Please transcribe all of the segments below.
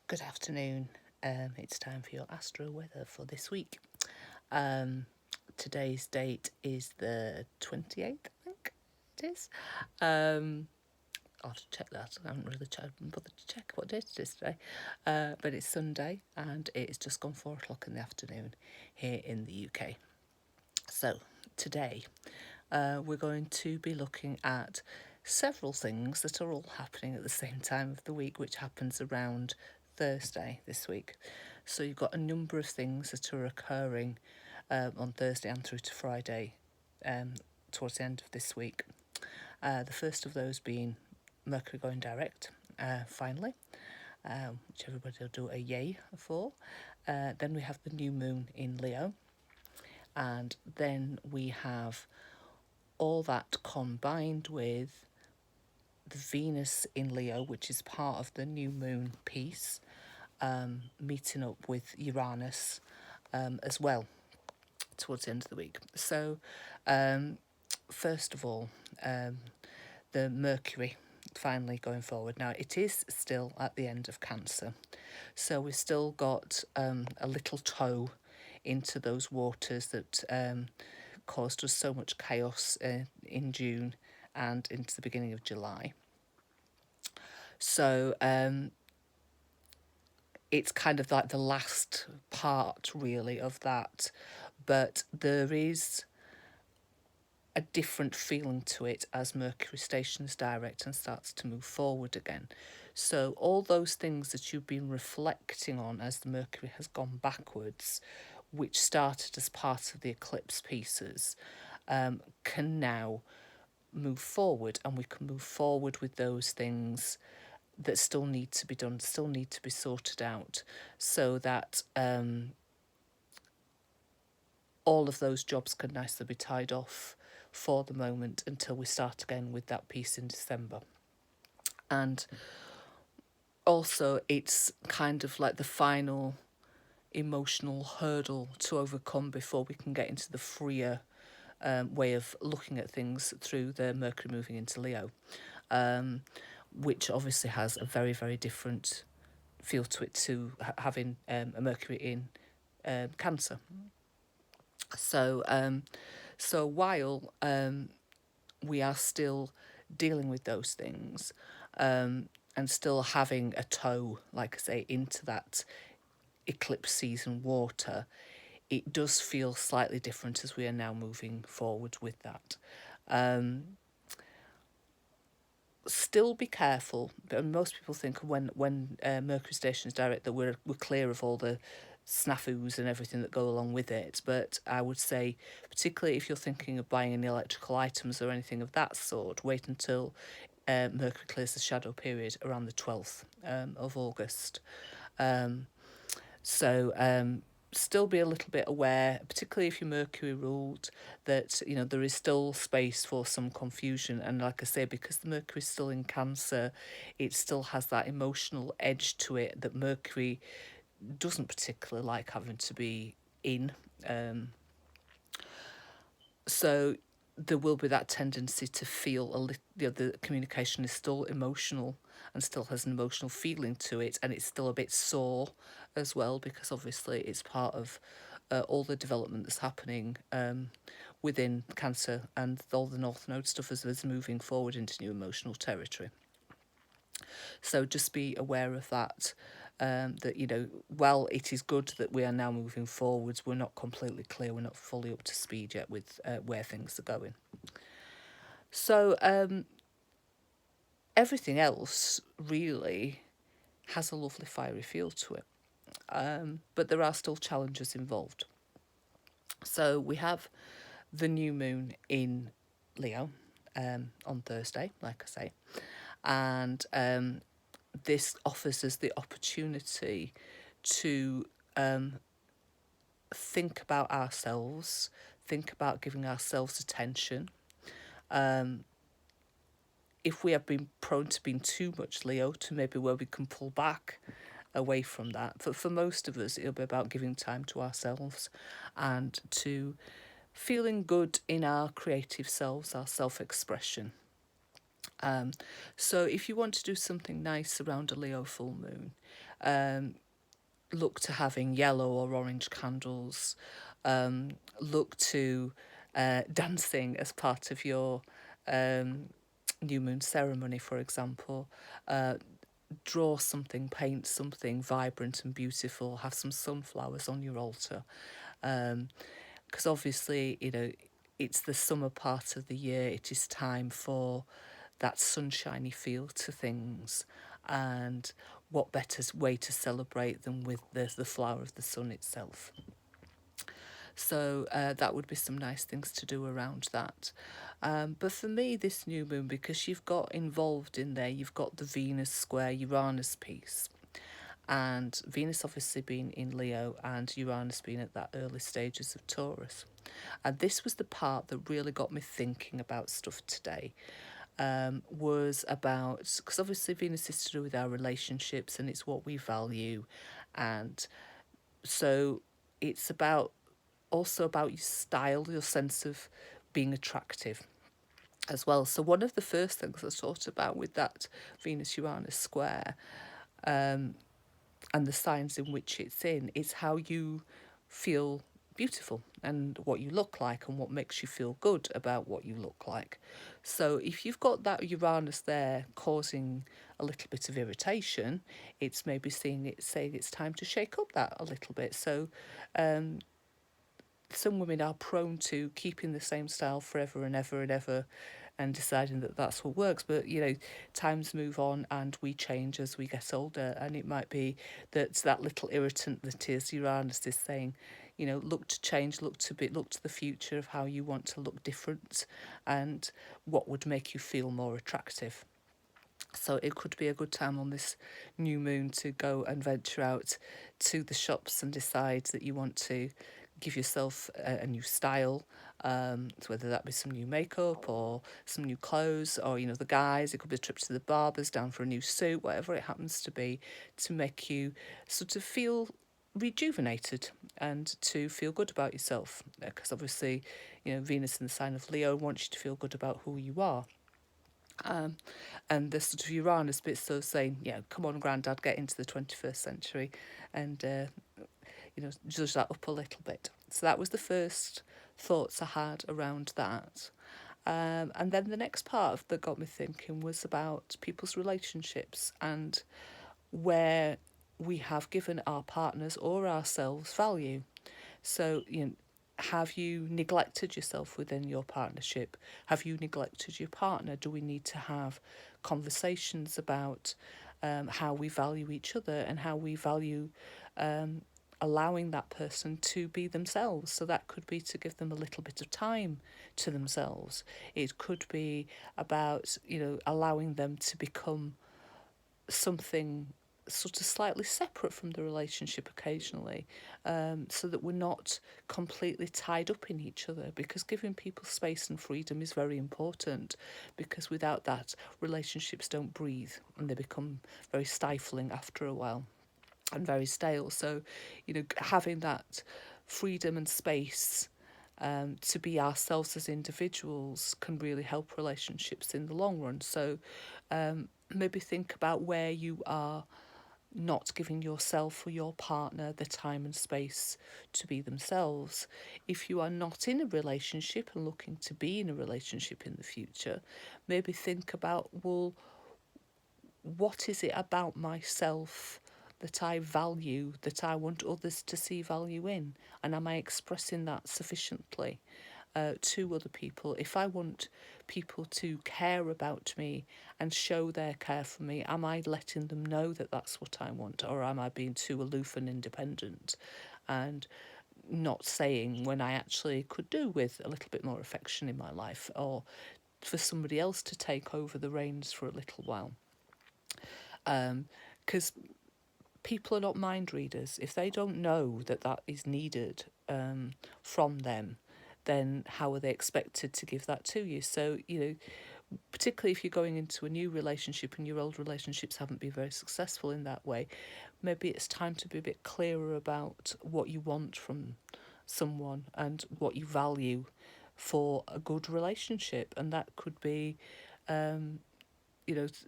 Good afternoon. It's time for your Astro Weather for this week. Um, Today's date is the 28th, I think it is. I'll have to check that. I haven't really bothered to check what date it is today. But it's Sunday and it's just gone 4 o'clock in the afternoon here in the UK. So today we're going to be looking at several things that are all happening at the same time of the week, which happens around Thursday this week. So you've got a number of things that are occurring on Thursday and through to Friday towards the end of this week. The first of those being Mercury going direct, finally, which everybody will do a yay for. Then we have the new moon in Leo, and then we have all that combined with the Venus in Leo, which is part of the new moon piece, meeting up with Uranus as well towards the end of the week. So, first of all, the Mercury finally going forward. Now, it is still at the end of Cancer, so we've still got a little toe into those waters that caused us so much chaos in June and into the beginning of July. So it's kind of like the last part, really, of that. But there is a different feeling to it as Mercury stations direct and starts to move forward again. So all those things that you've been reflecting on as the Mercury has gone backwards, which started as part of the eclipse pieces, can now move forward, and we can move forward with those things that still need to be done, still need to be sorted out, so that all of those jobs can nicely be tied off for the moment until we start again with that piece in December. And also, it's kind of like the final emotional hurdle to overcome before we can get into the freer way of looking at things through the Mercury moving into Leo, which obviously has a very, very different feel to it to having a Mercury in Cancer. So, so while we are still dealing with those things and still having a toe, like I say, into that eclipse season water, it does feel slightly different as we are now moving forward with that. Still be careful. But most people think when Mercury stations direct that we're clear of all the snafus and everything that go along with it. But I would say, particularly if you're thinking of buying any electrical items or anything of that sort, wait until Mercury clears the shadow period around the 12th of August. So still be a little bit aware, particularly if you're Mercury ruled, that there is still space for some confusion. And like I say, because the Mercury is still in Cancer, it still has that emotional edge to it that Mercury doesn't particularly like having to be in. So there will be that tendency to feel a little, the communication is still emotional and still has an emotional feeling to it, and it's still a bit sore as well, because obviously it's part of all the development that's happening within Cancer and all the North Node stuff as it's moving forward into new emotional territory. So just be aware of that. That while it is good that we are now moving forwards, we're not completely clear, we're not fully up to speed yet with where things are going. So everything else really has a lovely fiery feel to it, but there are still challenges involved. So we have the new moon in Leo on Thursday, like I say, and this offers us the opportunity to think about ourselves, think about giving ourselves attention. If we have been prone to being too much Leo, to maybe where we can pull back away from that. For most of us, it'll be about giving time to ourselves and to feeling good in our creative selves, our self-expression. So if you want to do something nice around a Leo full moon, um, look to having yellow or orange candles. Look to dancing as part of your um, new moon ceremony, for example. Uh, Draw something, paint something vibrant and beautiful, have some sunflowers on your altar. Because obviously, it's the summer part of the year. It is time for that sunshiny feel to things. And what better way to celebrate than with the flower of the sun itself? So that would be some nice things to do around that. But for me, this new moon, because you've got involved in there, you've got the Venus square Uranus piece. And Venus obviously being in Leo and Uranus being at that early stages of Taurus. And this was the part that really got me thinking about stuff today. Was about, because obviously Venus is to do with our relationships and it's what we value. And so it's about also about your style, your sense of being attractive as well. So one of the first things I thought about with that Venus Uranus square, and the signs in which it's in, is how you feel beautiful and what you look like and what makes you feel good about what you look like. So if you've got that Uranus there causing a little bit of irritation, it's maybe saying it's time to shake up that a little bit. So some women are prone to keeping the same style forever and ever and ever and deciding that that's what works. But, times move on and we change as we get older. And it might be that little irritant that is Uranus is saying, look to change, look to the future of how you want to look different and what would make you feel more attractive. So it could be a good time on this new moon to go and venture out to the shops and decide that you want to give yourself a new style, so whether that be some new makeup or some new clothes, or the guys, it could be a trip to the barbers, down for a new suit, whatever it happens to be, to make you sort of feel rejuvenated and to feel good about yourself, because obviously Venus in the sign of Leo wants you to feel good about who you are. And the sort of Uranus bit, so saying, come on, Grandad, get into the 21st century and, judge that up a little bit. So that was the first thoughts I had around that. And then the next part that got me thinking was about people's relationships and where we have given our partners or ourselves value. So, have you neglected yourself within your partnership? Have you neglected your partner? Do we need to have conversations about how we value each other and how we value allowing that person to be themselves? So that could be to give them a little bit of time to themselves. It could be about, allowing them to become something sort of slightly separate from the relationship occasionally, so that we're not completely tied up in each other, because giving people space and freedom is very important, because without that, relationships don't breathe and they become very stifling after a while and very stale. So, having that freedom and space to be ourselves as individuals can really help relationships in the long run. So maybe think about where you are not giving yourself or your partner the time and space to be themselves. If you are not in a relationship and looking to be in a relationship in the future, maybe think about, well, what is it about myself that I value, that I want others to see value in? And am I expressing that sufficiently to other people? If I want people to care about me and show their care for me, am I letting them know that that's what I want? Or am I being too aloof and independent and not saying when I actually could do with a little bit more affection in my life, or for somebody else to take over the reins for a little while? Because people are not mind readers. If they don't know that that is needed from them, then how are they expected to give that to you? So, particularly if you're going into a new relationship and your old relationships haven't been very successful in that way, maybe it's time to be a bit clearer about what you want from someone and what you value for a good relationship. And that could be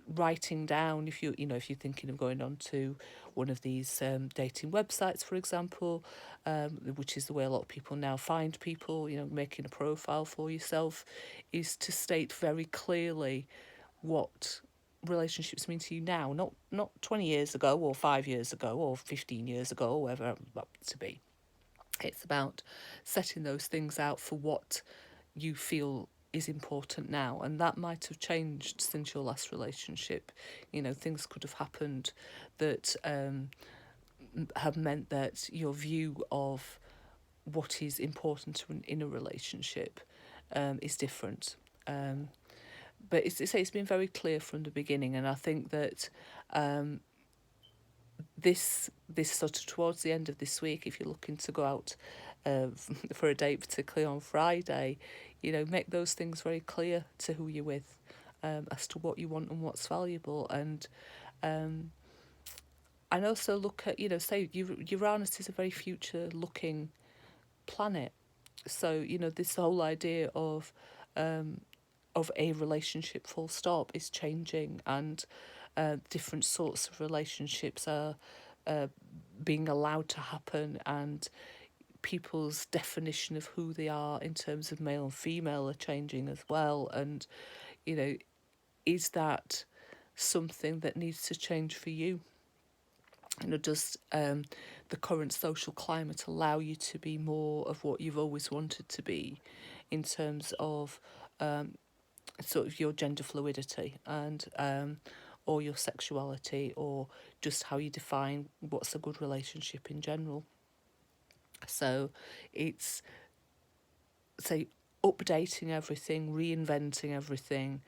writing down, if if you're thinking of going on to one of these dating websites, for example, which is the way a lot of people now find people, making a profile for yourself, is to state very clearly what relationships mean to you now, not 20 years ago or 5 years ago or 15 years ago or whatever to be. It's about setting those things out for what you feel is important now, and that might have changed since your last relationship. Things could have happened that have meant that your view of what is important in a relationship is different. But it's been very clear from the beginning, and I think that this sort of towards the end of this week, if you're looking to go out for a date, particularly on Friday, make those things very clear to who you're with, as to what you want and what's valuable, and also look at, say Uranus is a very future looking planet, so this whole idea of a relationship full stop is changing, and different sorts of relationships are being allowed to happen, and people's definition of who they are in terms of male and female are changing as well. And is that something that needs to change for you? Does the current social climate allow you to be more of what you've always wanted to be in terms of sort of your gender fluidity and or your sexuality, or just how you define what's a good relationship in general? So it's, say, updating everything, reinventing everything,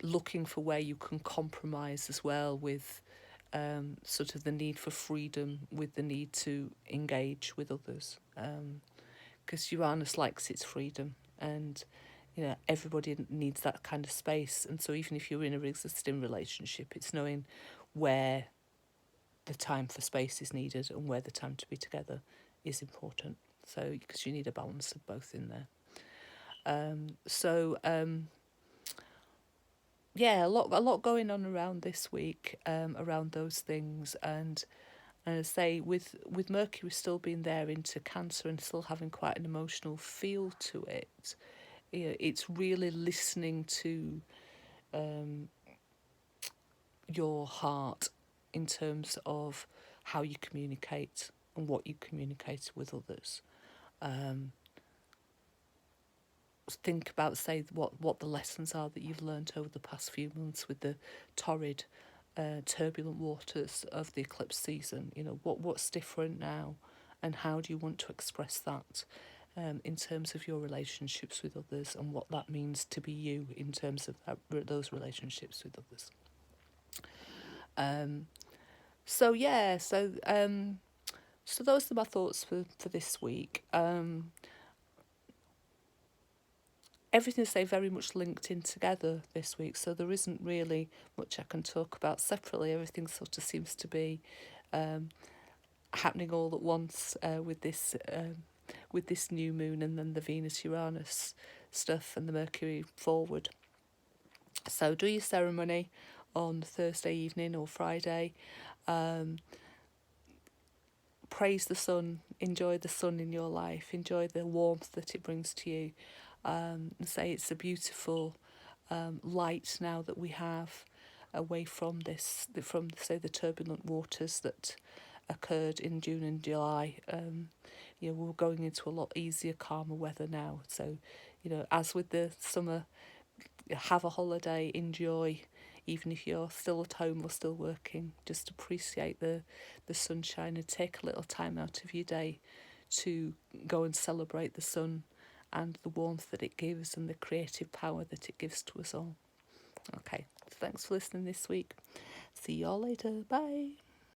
looking for where you can compromise as well with sort of the need for freedom, with the need to engage with others, because Uranus likes its freedom, and everybody needs that kind of space. And so even if you're in a existing relationship, it's knowing where the time for space is needed and where the time to be together is important. So because you need a balance of both in there. Yeah, a lot going on around this week, around those things, and I say with Mercury still being there into Cancer and still having quite an emotional feel to it, it's really listening to your heart in terms of how you communicate and what you communicate with others. Think about, say, what the lessons are that you've learned over the past few months with the torrid, turbulent waters of the eclipse season. What's different now, and how do you want to express that in terms of your relationships with others, and what that means to be you in terms of those relationships with others. So those are my thoughts for this week. Everything's, say, very much linked in together this week, so there isn't really much I can talk about separately. Everything sort of seems to be happening all at once with this new moon, and then the Venus-Uranus stuff and the Mercury forward. So do your ceremony on Thursday evening or Friday. Praise the sun, enjoy the sun in your life, enjoy the warmth that it brings to you. And say it's a beautiful light now that we have away from say the turbulent waters that occurred in June and July. We're going into a lot easier, calmer weather now. So, as with the summer, have a holiday, enjoy, even if you're still at home or still working. Just appreciate the sunshine and take a little time out of your day to go and celebrate the sun and the warmth that it gives and the creative power that it gives to us all. Okay, thanks for listening this week. See you all later. Bye.